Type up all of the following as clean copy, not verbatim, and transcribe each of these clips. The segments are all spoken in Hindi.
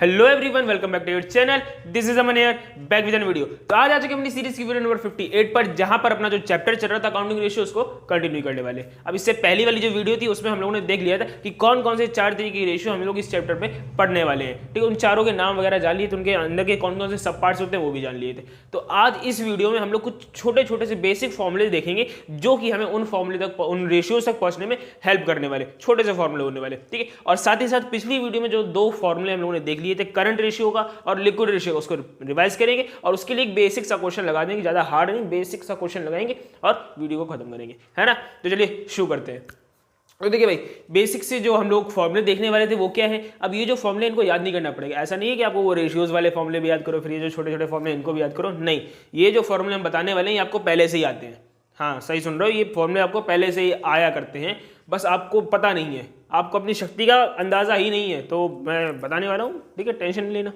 Hello everyone, welcome back to your channel. This is Aman here, back with an video. तो आज चुके अपनी सीरीज की वीडियो नंबर 58 पर, जहां पर अपना जो चैप्टर चल रहा था अकाउंटिंग रेशियो उसको कंटिन्यू करने वाले। अब इससे पहली वाली जो वीडियो थी उसमें हम लोगों ने देख लिया था कि कौन कौन से चार तरीके की रेशियो हम लोग इस चैप्टर में पढ़ने वाले हैं। ठीक है, उन चारों के नाम वगैरह जान लिए, तो उनके अंदर के कौन कौन से सब पार्ट्स होते हैं वो भी जान लिए थे। तो आज इस वीडियो में हम लोग कुछ छोटे छोटे से बेसिक फॉर्मूले देखेंगे जो कि हमें उन फॉर्मूले तक, उन रेशियोज तक पहुंचने में हेल्प करने वाले, छोटे से फॉर्मूले होने वाले। ठीक है, और साथ ही साथ पिछली वीडियो में जो दो फॉर्मूले हम लोगों ने देख लिए थे, करंट रेशियो का और लिक्विड रेशियो, उसको रिवाइज करेंगे और उसके लिए एक बेसिक सा क्वेश्चन लगा देंगे, ज्यादा हार्ड नहीं, बेसिक सा क्वेश्चन लगाएंगे और वीडियो को खत्म करेंगे, है ना। तो चलिए शुरू करते हैं। तो देखिए भाई, बेसिक से जो हम लोग फॉर्मूले देखने वाले थे वो क्या है। अब ये जो फॉर्मूले इनको याद नहीं करना पड़ेगा, ऐसा नहीं है कि आपको वो रेशियोज वाले फॉर्मूले भी याद करो, फिर ये जो छोटे छोटे फॉर्मूले इनको भी याद करो, नहीं। ये जो फॉर्मूले हम बताने वाले हैं आपको पहले से ही आते हैं। हाँ, सही सुन रहे हो, ये फॉर्मूले आपको पहले से ही आया करते हैं, बस आपको पता नहीं है, आपको अपनी शक्ति का अंदाजा ही नहीं है। तो मैं बताने वाला हूँ, ठीक है, टेंशन नहीं लेना।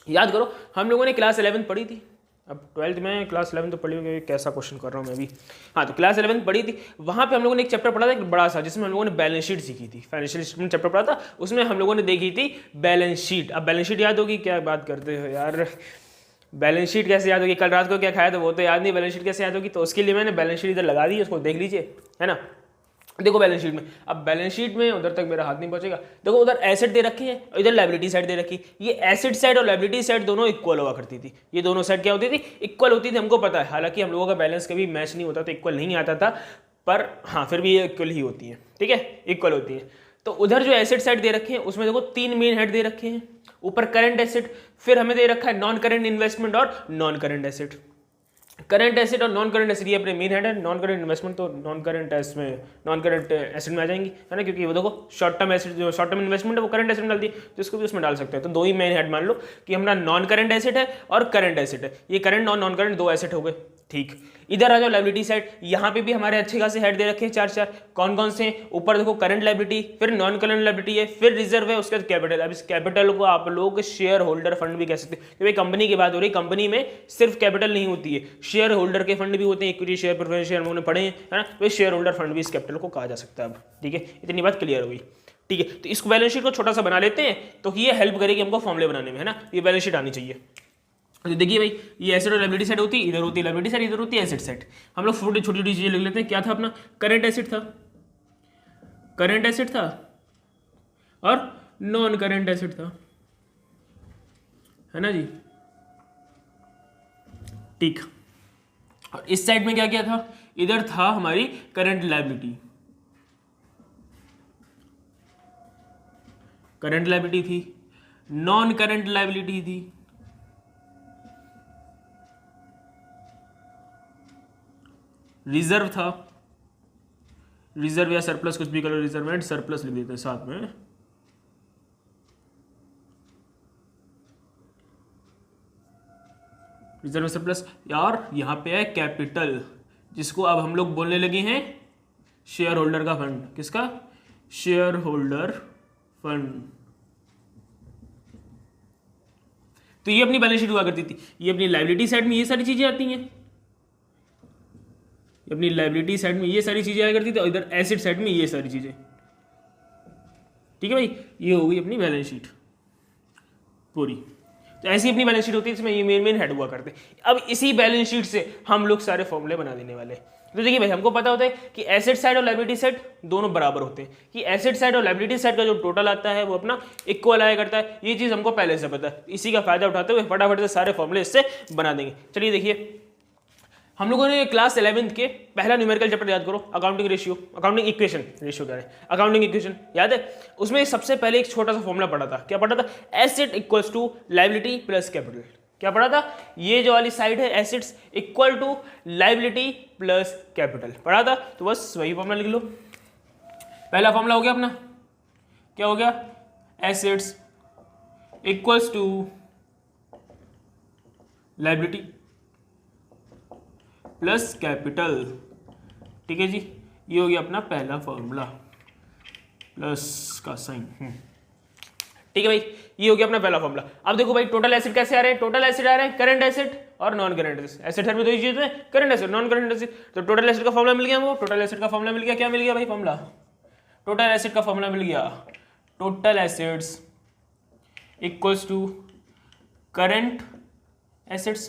याद करो, हम लोगों ने क्लास 11 पढ़ी थी। अब 12th में क्लास 11 तो पढ़ी होगी, कैसा क्वेश्चन कर रहा हूँ मैं भी। हाँ, तो क्लास 11 पढ़ी थी, वहाँ पे हम लोगों ने एक चैप्टर पढ़ा था, एक बड़ा सा, जिसमें हम लोगों ने बैलेंस शीट सीखी थी। फाइनेंशियल स्टेटमेंट चैप्टर पढ़ा था, उसमें हम लोगों ने देखी थी बैलेंस शीट। अब बैलेंस शीट याद होगी, क्या बात करते हो यार, बैलेंस शीट कैसे याद होगी? कल रात को क्या खाया था वो तो याद नहीं, बैलेंस शीट कैसे याद होगी? तो उसके लिए मैंने बैलेंस शीट इधर लगा दी, उसको देख लीजिए, है ना। देखो बैलेंस शीट में, अब बैलेंस शीट में उधर तक मेरा हाथ नहीं पहुंचेगा। देखो उधर एसेट दे रखी है और इधर लायबिलिटी साइड दे रखी है। ये एसेट साइड और लायबिलिटी साइड दोनों इक्वल हुआ करती थी। ये दोनों साइड क्या होती थी? इक्वल होती थी, हमको पता है। हालांकि हम लोगों का बैलेंस कभी मैच नहीं होता तो इक्वल नहीं आता था, पर हाँ फिर भी ये इक्वल ही होती है। ठीक है, इक्वल होती है। तो उधर जो एसेट साइड दे रखे हैं उसमें देखो तीन मेन हेड दे रखे हैं। ऊपर करंट एसेट, फिर हमें दे रखा है नॉन करंट इन्वेस्टमेंट और non current asset. Current asset और नॉन करंट एसेट ये अपने मेन हेड है। नॉन करंट इन्वेस्टमेंट तो नॉन करंट एसेट में आ जाएंगी, है ना, क्योंकि वो देखो शॉर्ट टर्म एसेट, जो शॉर्ट टर्म इन्वेस्टमेंट है वो करंट एसेट में डाल दी, तो इसको भी उसमें डाल सकते हैं। तो दो ही मेन हेड मान लो कि हमारा नॉन करंट एसेट है और करंट एसेट है। ये करंट और नॉन करंट दो एसेट हो गए। ठीक, इधर आ जाओ लायबिलिटी साइड, यहाँ पे भी हमारे अच्छे खासे हेड दे रखे हैं, चार चार। कौन कौन से? ऊपर देखो करंट लायबिलिटी, फिर नॉन करंट लायबिलिटी है, फिर रिजर्व है, उसके बाद कैपिटल। अब इस कैपिटल को आप लोग शेयर होल्डर फंड भी कह सकते हैं, क्योंकि कंपनी की बात हो रही है। कंपनी में सिर्फ कैपिटल नहीं होती है, शेयर होल्डर के फंड भी होते हैं, इक्विटी शेयर, प्रेफरेंस शेयर हम लोगों ने पढ़े हैं, है ना। तो शेयर होल्डर फंड भी इस कैपिटल को कहा जा सकता है। अब ठीक है, इतनी बात क्लियर हो गई। ठीक है, तो इस बैलेंस शीट को छोटा सा बना लेते हैं, तो ये हेल्प करेगी हमको फॉर्मूले बनाने में, है ना। ये बैलेंस शीट आनी चाहिए। तो देखिए भाई, ये एसेट और लायबिलिटी साइड होती है, इधर होती है लायबिलिटी साइड, इधर होती है एसेट साइड। हम लोग छोटी छोटी चीजें लिख लेते हैं। क्या था अपना? करंट एसेट था, करंट एसेट था और नॉन करंट एसेट था, है ना जी। ठीक, और इस साइड में क्या क्या था? इधर था हमारी करंट लायबिलिटी, करंट लायबिलिटी थी, नॉन करंट लायबिलिटी थी, रिजर्व था, रिजर्व या सरप्लस कुछ भी करो, रिजर्व एंड सरप्लस लिख देते हैं साथ में। रिजर्व सरप्लस, और यहां पे है कैपिटल, जिसको अब हम लोग बोलने लगे हैं शेयर होल्डर का फंड। किसका? Share holder fund. तो ये अपनी बैलेंस शीट हुआ करती थी। ये अपनी लायबिलिटी साइड में ये सारी चीजें आती हैं, अपनी लायबिलिटी साइड में ये सारी चीजें आया करती थी, और इधर एसेट साइड में ये सारी चीजें। ठीक है भाई, ये हो गई अपनी बैलेंस शीट पूरी। तो ऐसी अपनी बैलेंस शीट होती है, इसमें ये मेन मेन हेड हुआ करते हैं। अब इसी बैलेंस शीट से हम लोग सारे फॉर्मूले बना देने वाले हैं। तो देखिए भाई, हमको पता होता है कि एसेट साइड और लायबिलिटी साइड दोनों बराबर होते हैं, कि एसेट साइड और लायबिलिटी साइड का जो टोटल आता है वो अपना इक्वल आया करता है। ये चीज हमको पहले से पता है, इसी का फायदा उठाते हुए फटाफट से सारे फॉर्मूले इससे बना देंगे। चलिए देखिए, हम लोगों ने क्लास 11th के पहला न्यूमेरिकल चैप्टर याद करो, accounting ratio, accounting equation, ratio कह रहे हैं, अकाउंटिंग इक्वेशन याद है। उसमें सबसे पहले एक छोटा सा फॉर्मूला पढ़ा था। क्या पढ़ा था? Asset equals to liability plus capital. क्या पढ़ा था? ये जो वाली साइड है assets equal to liability plus capital पढ़ा था। तो बस वही फॉर्मूला लिख लो। पहला फॉर्मूला हो गया अपना, क्या हो गया? Assets equals to liability plus capital. ठीक है जी, ये हो गया अपना पहला फॉर्मूला, प्लस का साइन। ठीक है भाई, ये हो गया अपना पहला फॉर्मूला। अब देखो भाई, टोटल एसेट कैसे आ रहे हैं? टोटल एसेट आ रहे हैं करंट एसेट और non current asset. Asset side में दो ही चीजें हैं, current asset, non current asset. तो टोटल एसेट का फॉर्मूला मिल गया हमको, टोटल एसेट का फॉर्मूला मिल गया। क्या मिल गया भाई फॉर्मूला? टोटल एसेट का फॉर्मूला मिल गया, total assets equals to current assets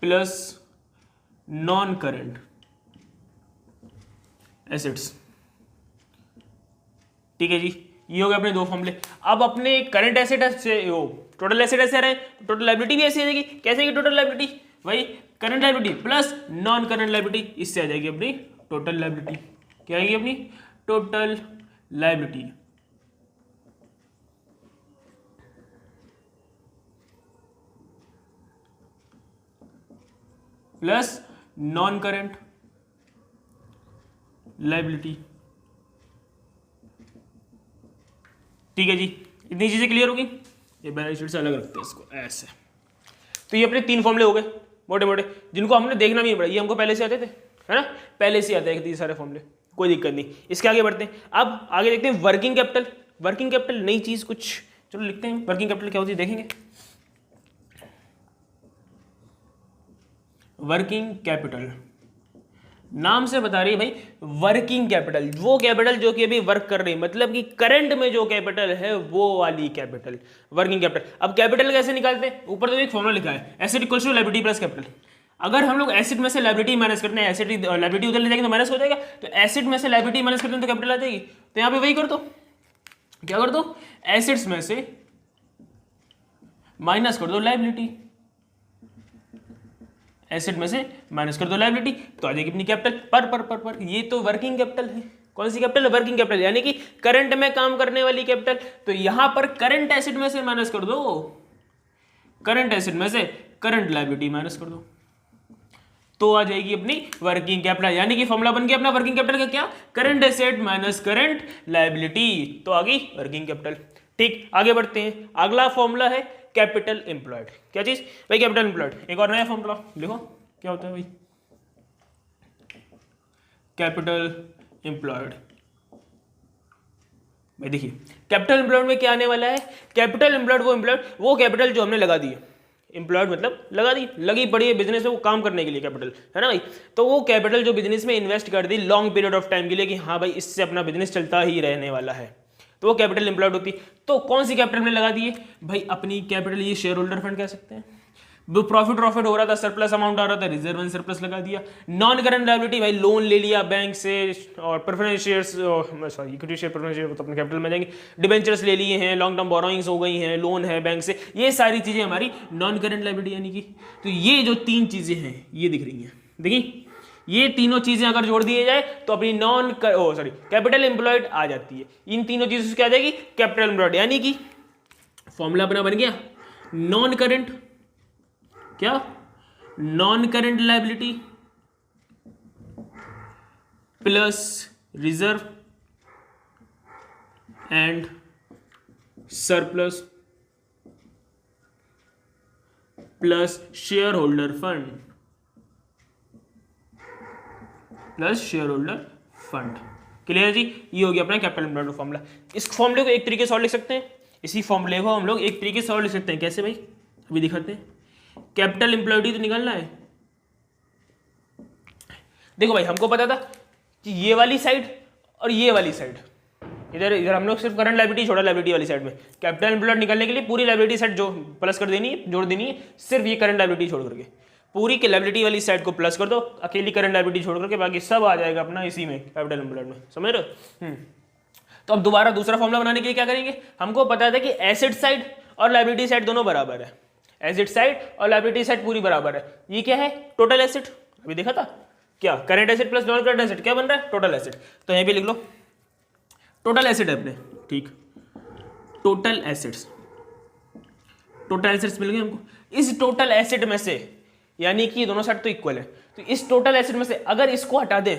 plus non current assets. ठीक है जी, ये हो गए अपने दो फॉर्मूले। अब अपने करंट एसेट से टोटल एसेट ऐसे आ रहे हैं, टोटल लायबिलिटी भी ऐसी आ जाएगी। कैसे आएगी टोटल लायबिलिटी? वही current liability plus non current liability, इससे आ जाएगी अपनी टोटल लायबिलिटी। क्या आएगी अपनी total liability plus non current liability. ठीक है जी, इतनी चीजें क्लियर होगी। ये बैलेंस शीट से अलग रखते हैं इसको ऐसे। तो ये अपने तीन फॉर्मूले हो गए मोटे मोटे, जिनको हमने देखना भी नहीं पड़ा। ये हमको पहले से आते थे, है ना, पहले से आते हैं ये सारे फॉर्मूले, कोई दिक्कत नहीं। इसके आगे बढ़ते हैं। अब आगे देखते हैं वर्किंग कैपिटल। वर्किंग कैपिटल नई चीज कुछ, चलो लिखते हैं वर्किंग कैपिटल क्या होती है देखेंगे। वर्किंग कैपिटल नाम से बता रही है भाई, वर्किंग कैपिटल वो कैपिटल जो कि अभी वर्क कर रही है, मतलब कि करंट में जो कैपिटल है वो वाली कैपिटल, वर्किंग कैपिटल। अब कैपिटल कैसे निकालते हैं? ऊपर तो एक फॉर्मूला लिखा है, asset equals to liability plus capital. अगर हम लोग एसेट में से लायबिलिटी माइनस करते हैं, एसेट लायबिलिटी उधर ले जाएंगे तो माइनस हो जाएगा, तो एसेट में से लायबिलिटी माइनस करते हैं तो कैपिटल आ जाएगी। तो यहाँ पे वही कर दो, क्या कर दो, एसेट्स में से माइनस कर दो लायबिलिटी, एसेट में से माइनस कर दो लायबिलिटी, तो आ जाएगी अपनी कैपिटल। पर ये तो वर्किंग कैपिटल है। कौन सी कैपिटल? वर्किंग कैपिटल, यानी कि करंट में काम करने वाली कैपिटल। तो यहां पर करंट एसेट में से माइनस कर दो, करंट एसेट में से करंट लायबिलिटी माइनस कर दो, तो आ जाएगी अपनी वर्किंग कैपिटल। यानी कि फॉर्मूला बन गया अपना वर्किंग कैपिटल का, क्या? Current asset minus current liability, तो आ गई वर्किंग कैपिटल। ठीक, आगे बढ़ते हैं। अगला फॉर्मूला है कैपिटल एम्प्लॉयड। क्या चीज भाई? Capital employed. एक और नया फॉर्मूला लिखो, क्या होता है भाई कैपिटल एम्प्लॉयड? भाई देखिए, कैपिटल एम्प्लॉयड में क्या आने वाला है? कैपिटल एम्प्लॉयड वो कैपिटल जो हमने लगा दी है। एम्प्लॉयड मतलब लगा दी, लगी पड़ी है बिजनेस में वो काम करने के लिए कैपिटल, है ना भाई। तो वो कैपिटल जो बिजनेस में इन्वेस्ट कर दी लॉन्ग पीरियड ऑफ टाइम के लिए, कि हाँ भाई इससे अपना बिजनेस चलता ही रहने वाला है, तो वो कैपिटल एम्प्लॉयड होती। तो कौन सी कैपिटल में लगा दी है भाई? अपनी कैपिटल, ये शेयर होल्डर फंड कह सकते हैं। वो प्रॉफिट हो रहा था, सरप्लस अमाउंट आ रहा था, रिजर्व एंड सरप्लस लगा दिया। नॉन करंट लायबिलिटी भाई, लोन ले लिया बैंक से और preference shares, sorry equity share, preference share तो अपने कैपिटल में जाएंगे। डिबेंचर्स ले लिए हैं, लॉन्ग टर्म बोरोइंग्स हो गई हैं, लोन है बैंक से, ये सारी चीजें हमारी नॉन करंट लायबिलिटी यानी कि। तो ये जो तीन चीजें हैं ये दिख रही हैं, देखिए ये तीनों चीजें अगर जोड़ दिए जाए तो अपनी कैपिटल एम्प्लॉयड आ जाती है। इन तीनों चीजों से क्या आ जाएगी? Capital employed. यानी कि फॉर्मूला अपना बन गया नॉन करंट, क्या? Non current liability plus reserve and surplus plus shareholder fund plus shareholder fund. Clear जी? ये हो गया अपना कैपिटल एम्प्लॉयड फॉर्मूला। इस फॉर्मूले को एक तरीके से और लिख सकते हैं, इसी फॉर्मूले को हम लोग एक तरीके से और लिख सकते हैं। कैसे भाई? अभी दिखाते हैं। कैपिटल एम्प्लॉयड तो निकालना है। देखो भाई, हमको पता था कि ये वाली साइड और ये वाली साइड, इधर हम लोग सिर्फ करंट लायबिलिटी छोड़ा लायबिलिटी वाली साइड में। कैपिटल एम्प्लॉयड निकालने के लिए पूरी लायबिलिटी साइड जो प्लस कर देनी है, जोड़ देनी है, सिर्फ ये करंट लायबिलिटी छोड़ करके पूरी के लायबिलिटी वाली साइड को प्लस कर दो, अकेली करंट लायबिलिटी छोड़ करके बाकी सब आ जाएगा अपना इसी में कैपिटल एम्प्लॉयड में। समझ रहे हो? तो अब दोबारा दूसरा फॉर्मूला बनाने के लिए क्या करेंगे? हमको पता था कि एसेट साइड और लायबिलिटी साइड दोनों बराबर है, एसेट साइड और लायबिलिटी साइड पूरी बराबर है। ये क्या है? Total asset. अभी देखा था क्या? Current asset plus non current asset क्या बन रहा है? Total asset. तो यहीं पे लिख लो टोटल एसेट है अपने, ठीक, टोटल एसेट्स, टोटल एसेट्स मिल गए हमको। इस टोटल एसेट में से, यानी कि दोनों साइड तो इक्वल है, तो इस टोटल एसेट में से अगर इसको हटा दें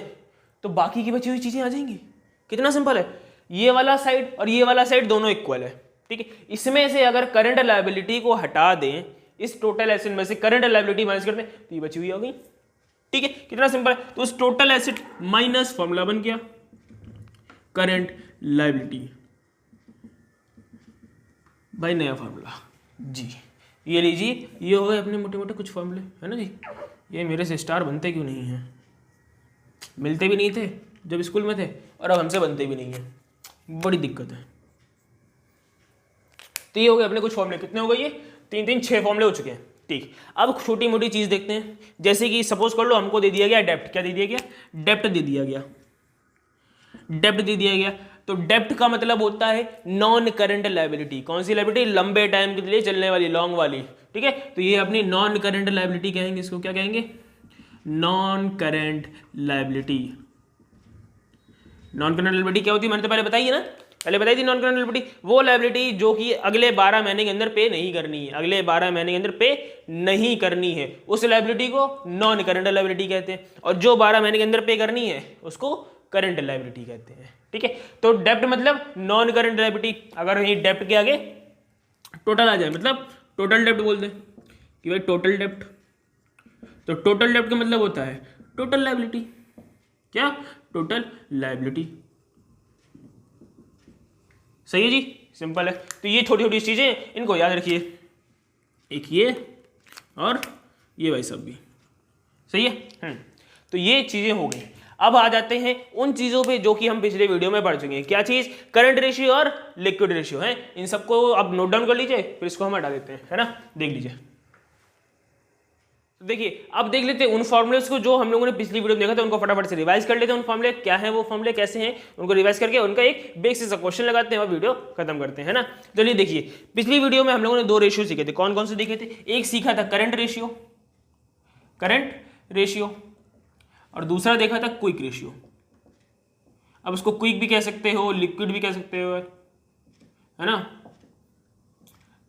तो बाकी की बची हुई चीजें आ जाएंगी। कितना सिंपल है, ये वाला साइड और ये वाला साइड दोनों इक्वल है, ठीक है। इसमें से अगर करंट लायबिलिटी को हटा दें, इस टोटल एसेट में से करंट लायबिलिटी माइनस कर दें तो ये बची हुई हो गई, ठीक है। कितना सिंपल है। तो उस टोटल एसेट माइनस फॉर्मूला बन गया करंट लायबिलिटी, भाई नया फॉर्मूला जी। ये लीजिए, ये हो गए अपने मोटे मोटे कुछ फॉर्मूले, है ना जी। ये मेरे से स्टार बनते क्यों नहीं हैं? मिलते भी नहीं थे जब स्कूल में थे और अब हमसे बनते भी नहीं है, बड़ी दिक्कत है। तो ये हो गए अपने कुछ फॉर्मूले, कितने हो गए ये 3 3 6 फॉर्मूले हो चुके हैं। ठीक, अब छोटी मोटी चीज देखते हैं, जैसे कि सपोज कर लो हमको दे दिया गया डेप्ट, क्या दे दिया गया, डेप्ट दे दिया गया, डेप्ट दे दिया गया। तो डेप्ट का मतलब होता है नॉन करंट लायबिलिटी। कौन सी लायबिलिटी, लंबे टाइम के लिए चलने वाली, लॉन्ग वाली, ठीक है। तो ये अपनी नॉन करंट लायबिलिटी कहेंगे, इसको क्या कहेंगे, non current liability. Non current liability क्या होती है, मैंने तो पहले बताई है ना, पहले बताई थी नॉन करंट लायबिलिटी, वो लायबिलिटी जो कि अगले 12 महीने के अंदर पे नहीं करनी है, अगले 12 महीने के अंदर पे नहीं करनी है, उस लायबिलिटी को नॉन करंट लायबिलिटी कहते हैं। और जो 12 महीने के अंदर पे करनी है उसको करंट लायबिलिटी कहते हैं, ठीक है। तो डेप्ट मतलब नॉन करंट लायबिलिटी। अगर यही डेप्ट के आगे टोटल आ जाए, मतलब टोटल डेप्ट बोल दें कि भाई टोटल डेप्ट, तो टोटल डेप्ट का मतलब होता है टोटल लायबिलिटी, क्या, टोटल लायबिलिटी। सही है जी, सिंपल है। तो ये छोटी छोटी चीजें इनको याद रखिए, एक ये और ये भाई सब भी सही है। तो ये चीजें हो गई। अब आ जाते हैं उन चीजों पे जो कि हम पिछले वीडियो में पढ़ चुके हैं। क्या चीज, करंट रेशियो और लिक्विड रेशियो है। इन सबको अब नोट डाउन कर लीजिए, फिर इसको हम हटा देते हैं, है ना, देख लीजिए। देखिए अब देख लेते हैं उन फॉर्मुलेस को जो हम लोगों ने पिछली वीडियो में देखा था, उनको फटाफट से रिवाइज कर लेते हैं। उन फॉर्मुले क्या है, वो फॉर्मुले कैसे हैं, उनको रिवाइज करके उनका एक बेसिक सा क्वेश्चन लगाते हैं और वीडियो खत्म करते हैं, है ना। चलिए देखिए, पिछली वीडियो में हम लोगों ने 2 रेशियो सीखे थे। कौन कौन से देखे थे, एक सीखा था करंट रेशियो, करंट रेशियो, और दूसरा देखा था क्विक रेशियो। अब उसको क्विक भी कह सकते हो, लिक्विड भी कह सकते हो, है ना।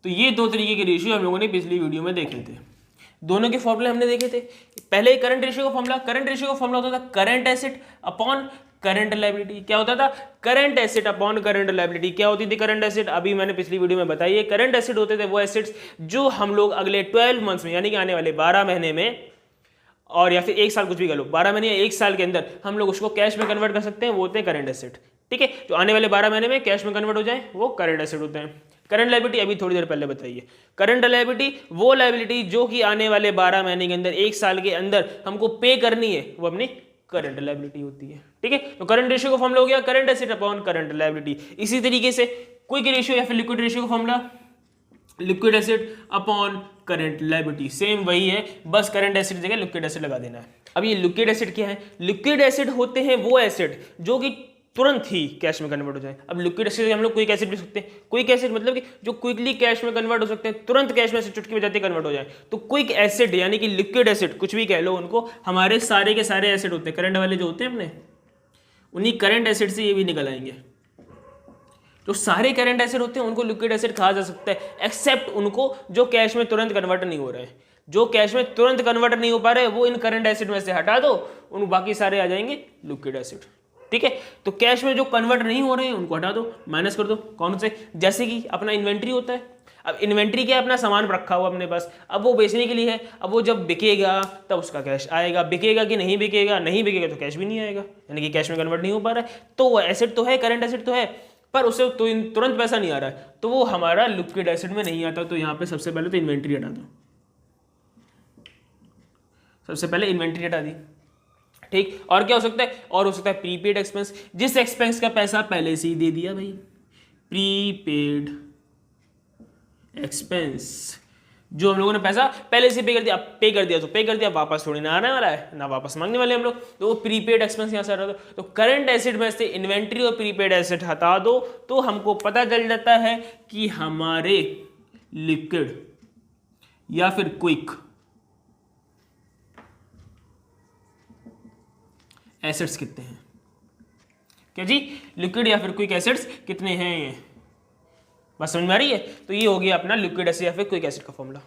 तो ये 2 तरीके के रेशियो हम लोगों ने पिछली वीडियो में देखे थे। दोनों के फॉर्मूले हमने देखे थे। पहले करंट रेशियो का फॉर्मूला, करंट रेशियो का फॉर्मूला होता था current asset upon current liability. क्या होता था, current asset upon current liability. क्या होती थी करंट एसेट, अभी मैंने पिछली वीडियो में बताई है। करंट एसेट होते थे वो एसेट्स जो हम लोग अगले 12 मंथ्स में, यानी कि आने वाले 12 महीने में, और या फिर 1 साल, कुछ भी कर लो, 12 महीने या 1 साल के अंदर हम लोग उसको कैश में कन्वर्ट कर सकते हैं, वो होते हैं करंट एसेट, ठीक है। जो आने वाले 12 महीने में कैश में कन्वर्ट हो जाए वो करंट एसेट होते हैं। करंट लायबिलिटी अभी थोड़ी देर पहले बताइए, करंट लायबिलिटी वो लायबिलिटी जो कि आने वाले 12 महीने के अंदर, 1 साल के अंदर हमको पे करनी है, वो अपनी करंट लायबिलिटी होती है, ठीक है। तो करंट रेशियो का फॉर्मूला हो गया current asset upon current liability. इसी तरीके से क्विक रेशियो या फिर लिक्विड रेशियो का formula liquid acid upon current liability, same वही है, बस करंट एसिड जगह लिक्विड एसिड लगा देना है। अब ये लिक्विड एसिड क्या है, लिक्विड एसिड होते हैं वो एसिड जो कि तुरंत ही कैश में कन्वर्ट हो जाए। अब लिक्विड एसिड हम लोग क्विक एसिड भी सकते हैं, क्विक एसिड मतलब कि जो क्विकली कैश में कन्वर्ट हो सकते हैं, तुरंत कैश में से चुटकी बजाते कन्वर्ट हो जाए। तो क्विक एसिड यानी कि लिक्विड एसिड, कुछ भी कह लो उनको, हमारे सारे के सारे एसिड होते हैं, करंट वाले जो होते हैं अपने, उन्हीं करंट एसिड से ये भी निकल आएंगे। जो सारे करंट एसिड होते हैं उनको लिक्विड एसिड कहा जा सकता है, एक्सेप्ट उनको जो कैश में तुरंत कन्वर्ट नहीं हो रहे हैं। जो कैश में तुरंत कन्वर्ट नहीं हो पा रहे, वो इन करंट एसिड में से हटा दो, उन बाकी सारे आ जाएंगे लिक्विड एसिड, ठीक है। तो कैश में जो कन्वर्ट नहीं हो रहे हैं उनको हटा दो, माइनस कर दो। कौन से, जैसे कि अपना इन्वेंट्री होता है। अब इन्वेंट्री क्या, अपना सामान रखा हुआ अपने पास, अब वो बेचने के लिए है, अब वो जब बिकेगा तब उसका कैश आएगा, बिकेगा कि नहीं बिकेगा, नहीं बिकेगा तो कैश भी नहीं आएगा, यानी कि कैश में कन्वर्ट नहीं हो पा रहा है। तो वो एसिड तो है, करंट एसिड तो है, पर उससे तो तुरंत पैसा नहीं आ रहा है, तो वो हमारा लिक्विड एसिड में नहीं आता। तो यहाँ पे सबसे पहले तो इन्वेंट्री हटा दो, सबसे पहले इन्वेंट्री हटा दी, ठीक। और क्या हो सकता है, और हो सकता है प्रीपेड एक्सपेंस, जिस एक्सपेंस का पैसा पहले से ही दे दिया भाई, प्रीपेड एक्सपेंस, जो हम लोगों ने पैसा पहले से पे कर दिया, तो पे कर दिया, वापस थोड़ी ना आने वाला है, ना वापस मांगने वाले हम लोग, तो वो प्रीपेड एक्सपेंस यहाँ से हटा दो। तो करंट एसिड में से इन्वेंट्री और प्रीपेड एसिड हटा दो, तो हमको पता चल जाता है कि हमारे लिक्विड या फिर क्विक एसिड्स कितने हैं। क्या जी, लिक्विड या फिर क्विक एसिड्स कितने हैं, ये बस समझ में आ रही है। तो ये हो गया अपना लिक्विड एसिड या फिर क्विक एसिड का फॉर्मूला,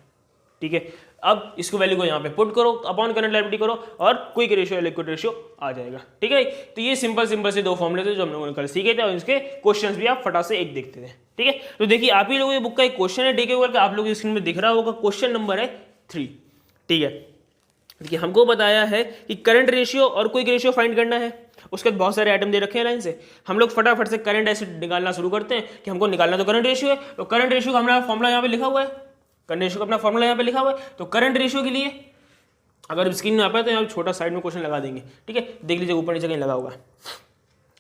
ठीक है। अब इसको वैल्यू को यहाँ पे पुट करो, अपॉन करंट लायबिलिटी करो, और क्विक रेशियो लिक्विड रेशियो आ जाएगा, ठीक है। तो ये सिंपल से 2 फॉर्मूले थे जो हम लोगों ने कल सीखे थे, और इसके क्वेश्चंस भी आप फटाक से एक देखते थे, ठीक है। तो देखिए आप ही लोगों की बुक का एक क्वेश्चन है, ठीक है, आप लोग स्क्रीन में दिख रहा होगा, क्वेश्चन नंबर है 3, ठीक है। देखिए हमको बताया है कि करंट रेशियो और क्विक रेशियो फाइंड करना है, उसके बाद बहुत सारे आइटम दे रखे हैं लाइन से। हम लोग फटाफट से करंट एसिड निकालना शुरू करते हैं कि हमको निकालना तो करंट रेशियो है। तो करंट रेशियो का हमारा फॉर्मूला यहाँ पे लिखा हुआ है, करंट रेशियो का अपना फॉर्मूला यहाँ पे लिखा हुआ है। तो करंट रेशियो के लिए अगर स्क्रीन में आ पाए तो यहाँ छोटा साइड में क्वेश्चन लगा देंगे, ठीक है, देख लीजिए ऊपर नीचे कहीं लगा हुआ है।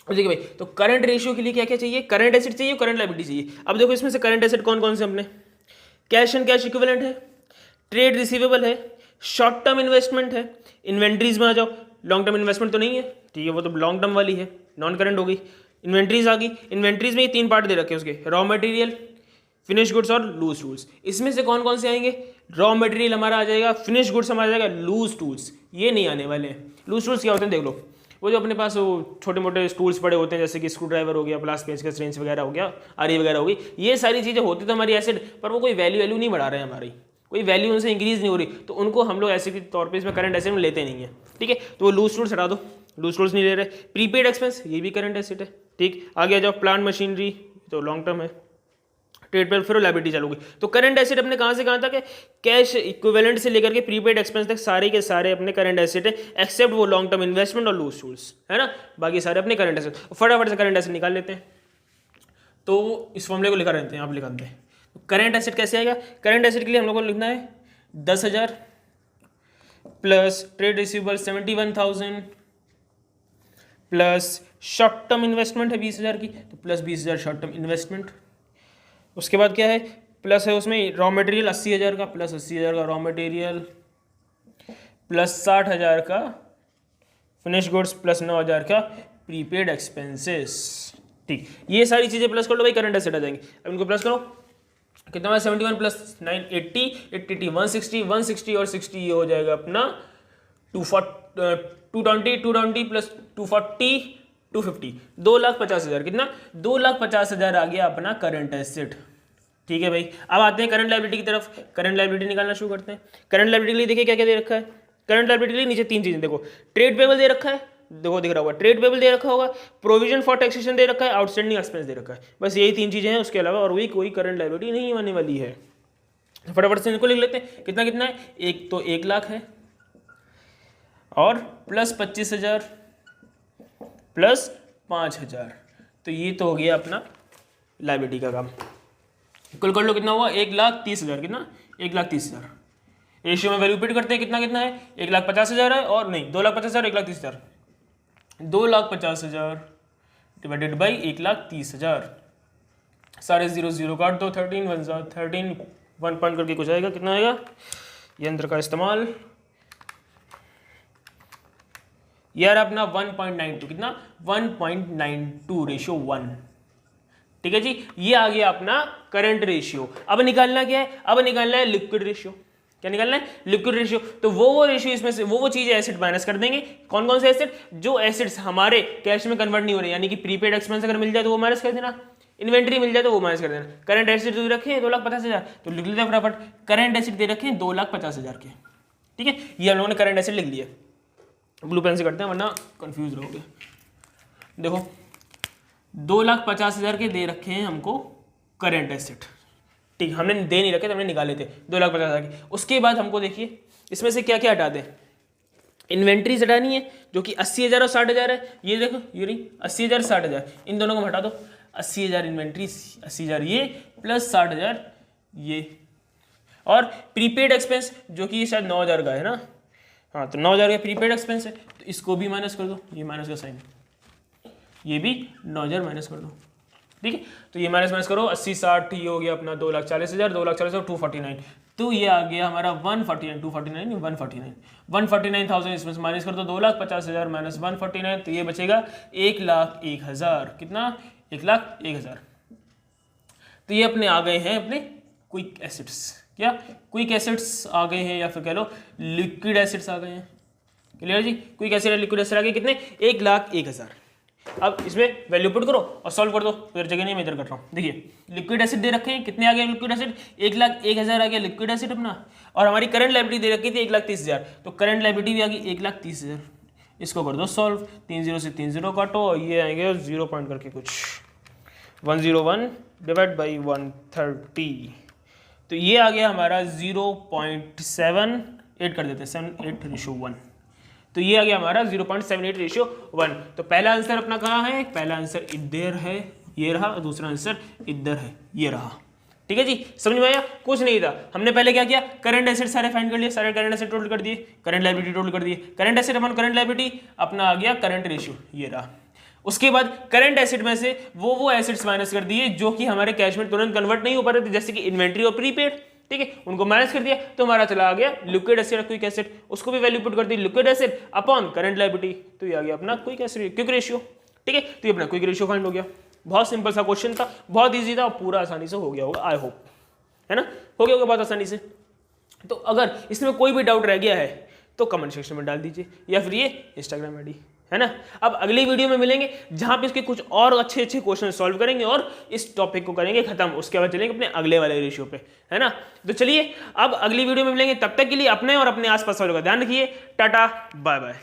देखिए भाई, तो करंट रेशियो के लिए क्या क्या चाहिए, करंट एसेट चाहिए, करंट लायबिलिटी चाहिए। अब देखो इसमें से करंट एसेट कौन कौन से अपने, कैश एंड कैश इक्विवेलेंट है, ट्रेड रिसीवेबल है, शॉर्ट टर्म इन्वेस्टमेंट है, इन्वेंट्रीज में आ जाओ, लॉन्ग टर्म इन्वेस्टमेंट तो नहीं है, ठीक है, वो तो लॉन्ग टर्म वाली है, नॉन करंट हो गई। इन्वेंट्रीज आ गई, इन्वेंट्रीज में ये 3 पार्ट दे रखे हैं उसके, रॉ मटेरियल, फिनिश गुड्स और लूज टूल्स। इसमें से कौन कौन से आएंगे, रॉ मटेरियल हमारा आ जाएगा, फिनिश गुड्स हमारा आ जाएगा, लूज टूल्स ये नहीं आने वाले हैं। लूज टूल्स क्या होते हैं देख लो, वो जो अपने पास वो छोटे मोटे टूल्स पड़े होते हैं, जैसे कि स्क्रू ड्राइवर हो गया, प्लास पेचकस, रेंच वगैरह हो गया, आरी वगैरह हो गई, ये सारी चीज़ें होती तो हमारी एसेट, पर वो कोई वैल्यू नहीं बढ़ा रहे हैं हमारी, कोई वैल्यू उनसे इंक्रीज नहीं हो रही, तो उनको हम लोग ऐसे के तौर पे इसमें करंट एसेट में लेते नहीं है, ठीक है। तो वो लूज टूल्स हटा दो, लूज टूल्स नहीं ले रहे। प्रीपेड एक्सपेंस ये भी करंट एसेट है, ठीक। आगे आ जाओ, प्लांट मशीनरी तो लॉन्ग टर्म है, ट्रेड पे फिर लायबिलिटी चालू होगी। तो करंट एसेट अपने कहाँ से कहाँ तक है, कैश इक्विवेलेंट से लेकर के प्रीपेड एक्सपेंस तक सारे के सारे अपने करंट एसेट है, एक्सेप्ट वो लॉन्ग टर्म इन्वेस्टमेंट और लूज टूल्स, है ना, बाकी सारे अपने करंट एसेट। फटाफट से करंट एसेट निकाल लेते हैं, तो इस फॉर्मूले को लिखा रहते हैं, आप लिखा देते हैं। करंट एसेट कैसे आएगा, करंट एसेट के लिए हम लोग को लिखना है 10,000 plus trade receivable 71,000 plus short term investment है 20,000 की, तो प्लस 20,000 शॉर्ट टर्म इन्वेस्टमेंट। उसके बाद क्या है, प्लस है उसमें रॉ मटेरियल 80,000 का, प्लस 80,000 का रॉ मटेरियल, प्लस 60,000 का फिनिश गुड्स, प्लस 9,000 का प्रीपेड एक्सपेंसेस, ठीक। ये सारी चीज़ें प्लस कर लो भाई, करंट एसेट आ जाएंगे। अब इनको प्लस करो, कितना है 71 प्लस 9 80 80 160 160 और 60 ये हो जाएगा अपना 220 प्लस 240 250 2,50,000, कितना 2,50,000 आ गया अपना करंट एसेट, ठीक है भाई। अब आते हैं करंट लायबिलिटी की तरफ, करंट लायबिलिटी निकालना शुरू करते हैं। करंट लायबिलिटी के लिए देखिए क्या क्या दे रखा है, करंट लायबिलिटी के लिए नीचे 3 चीजें देखो, ट्रेड पेबल दे रखा है, देखो दिख रहा होगा ट्रेड पेबल दे रखा होगा, प्रोविजन फॉर टैक्सेशन दे रखा है, आउटस्टैंडिंग एक्सपेंस दे रखा है, बस यही 3 चीजें हैं, उसके अलावा और वही कोई करंट लायबिलिटी नहीं आने वाली है। फटाफट से इनको लिख लेते हैं, कितना कितना है, एक तो 1 लाख है और प्लस 25,000 प्लस 5,000, तो ये तो हो गया अपना लायबिलिटी का काम। कुल कर लो कितना हुआ, 1,30,000, कितना 1,30,000। रेशियो में वैल्यू रिपीट करते हैं, कितना कितना है 1,50,000 है, और नहीं 2,50,000 1,30,000, 2,50,000 डिवाइडेड बाई 1,30,000, सारे 0 0 काट दो, 13 1 13 1 पॉइंट करके कुछ आएगा, कितना आएगा, यंत्र का इस्तेमाल यार अपना 1.92, कितना 1.92 रेशियो 1, ठीक है जी। ये आ गया अपना करंट रेशियो। अब निकालना क्या है, अब निकालना है लिक्विड रेशियो। क्या निकालना है, लिक्विड रेशियो। तो वो रेशियो इसमें से वो चीजें एसेट माइनस कर देंगे, कौन कौन से एसेट, जो एसेट्स हमारे कैश में कन्वर्ट नहीं हो रहे, यानी कि प्रीपेड एक्सपेंस अगर मिल जाए तो वो माइनस कर देना, इन्वेंट्री मिल जाए तो वो माइनस कर देना। करंट एसेट दे रखे हैं 2,50,000, तो लिख लेते हैं फटाफट, करंट एसेट दे रखे हैं 2,50,000 के, ठीक है। ये हम लोगों ने करंट एसेट लिख लिया, ब्लू पेन से करते हैं वरना कंफ्यूज रहोगे। देखो 2,50,000 के दे रखे हैं हमको करंट एसेट, ठीक, हमने दे नहीं रखे तो हमने निकाले थे 2,50,000 के। उसके बाद हमको देखिए इसमें से क्या क्या हटा दें, इन्वेंट्रीज हटानी है जो कि 80,000 और 60,000 है, ये देखो ये रही 80,000 60,000, इन दोनों को हटा दो, 80,000 इन्वेंट्री 80,000 ये प्लस 60,000 ये, और प्रीपेड एक्सपेंस जो कि शायद 9,000 का है ना, हाँ तो 9,000 का प्रीपेड एक्सपेंस है, तो इसको भी माइनस कर दो, ये माइनस का साइन, ये भी 9,000 माइनस कर दो, ठीक है। तो ये माइनस करो, 80 60 ये हो गया अपना 2,40,000 2,40,000 और 249, तो ये आ गया हमारा 149 249 149,000, इसमें से माइनस कर दो 2,50,000 माइनस 149, तो ये बचेगा 1,01,000, कितना 1,01,000। तो ये अपने आ गए हैं अपने क्विक एसेट्स, क्या क्विक एसेट्स आ गए हैं, या फिर कह लो लिक्विड एसेट्स आ गए हैं, क्लियर जी। क्विक एसेट लिक्विड एसेट आ गए कितने, 1,01,000। अब इसमें वैल्यू पुट करो और सॉल्व कर दो, तो जगह नहीं मैं इधर कर रहा हूँ। देखिए लिक्विड एसिड दे रखे हैं, कितने आ गए लिक्विड एसिड, 1,01,000 आ गया लिक्विड एसिड अपना, और हमारी करंट लायबिलिटी दे रखी थी 1,30,000, तो करंट लायबिलिटी भी आ गई 1,30,000। इसको कर दो सॉल्व, 3 0 से 3 0 काटो, और ये आएंगे 0 पॉइंट करके कुछ 101 डिवाइड बाई 130, तो ये आ गया हमारा 0.78 कर देते हैं, 78:1, तो ये आ गया हमारा 0.78:1। तो पहला आंसर अपना कहाँ है, पहला आंसर इधर है, ये रहा, और दूसरा आंसर इधर है, ये रहा, ठीक है जी। समझ में आया, कुछ नहीं था। हमने पहले क्या किया, करंट एसेट सारे फाइंड कर लिए, सारे करंट एसेट टोटल कर दिए, करंट लायबिलिटी टोटल कर दिए, करंट एसेट अपन करंट लायबिलिटी अपना आ गया करंट रेशियो, ये रहा। उसके बाद करंट एसेट में से वो एसेट्स माइनस कर दिए जो कि हमारे कैश में तुरंत कन्वर्ट नहीं हो पा रहे थे, जैसे कि इन्वेंट्री और प्रीपेड, ठीक है, उनको माइनस कर दिया तो हमारा चला आ गया लिक्विड एसेट क्विक एसेट, उसको भी वैल्यू पुट कर दी liquid asset upon current liability, तो ये आ गया अपना क्विक एसेट क्विक रेशियो, ठीक है, तो ये अपना क्विक रेशियो फाइंड हो गया। बहुत सिंपल सा क्वेश्चन था, बहुत ईजी था और पूरा आसानी से हो गया होगा, आई होप, है ना, हो गया होगा बहुत आसानी से। तो अगर इसमें कोई भी डाउट रह गया है तो कमेंट सेक्शन में डाल दीजिए या फिर ये इंस्टाग्राम आईडी, है ना। अब अगली वीडियो में मिलेंगे जहां पे इसके कुछ और अच्छे अच्छे क्वेश्चन सॉल्व करेंगे और इस टॉपिक को करेंगे खत्म, उसके बाद चलेंगे अपने अगले वाले रेशियो पे, है ना। तो चलिए अब अगली वीडियो में मिलेंगे, तब तक के लिए अपने और अपने आसपास वालों का ध्यान रखिए, टाटा बाय बाय।